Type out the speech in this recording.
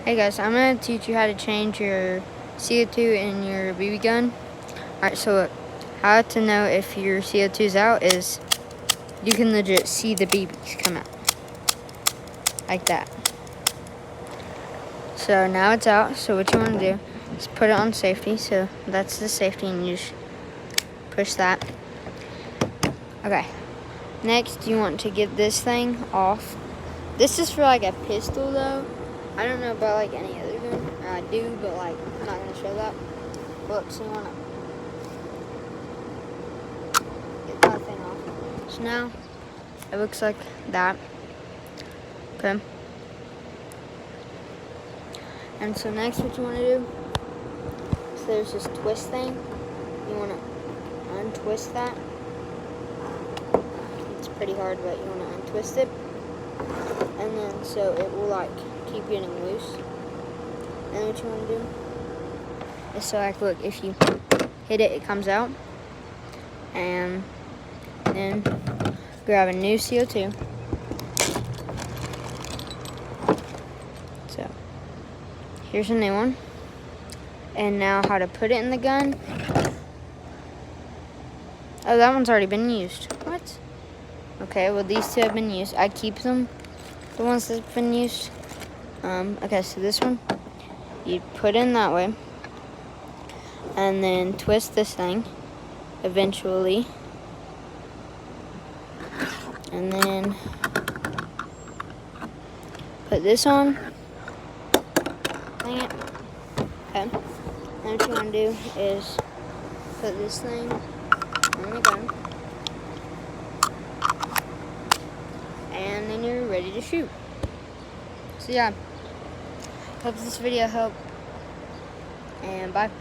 Hey guys, I'm going to teach you how to change your CO2 in your BB gun. Alright, so look, how to know if your CO2 is out is you can legit see the BBs come out. Like that. So now it's out, so what you want to do is put it on safety. So that's the safety and you just push that. Okay, next you want to get this thing off. This is for like a pistol though. I don't know about like any other gun. I do, but like I'm not gonna show that. Look, so you wanna get that thing off. So now it looks like that. Okay. And so next, what you wanna do? So there's this twist thing. You wanna untwist that. It's pretty hard, but you wanna untwist it. And then so it will like keep getting loose. And what you want to do is so like look, if you hit it, it comes out. And then grab a new CO2. So here's a new one. And now how to put it in the gun. Oh, that one's already been used. What? Okay, well these two have been used. I keep them, the ones that have been used. Okay, so this one, you put in that way, and then twist this thing, eventually, and then put this on. Dang it. Okay. Then what you want to do is put this thing on the gun, and then you're ready to shoot. So yeah. Hope this video helped, and bye.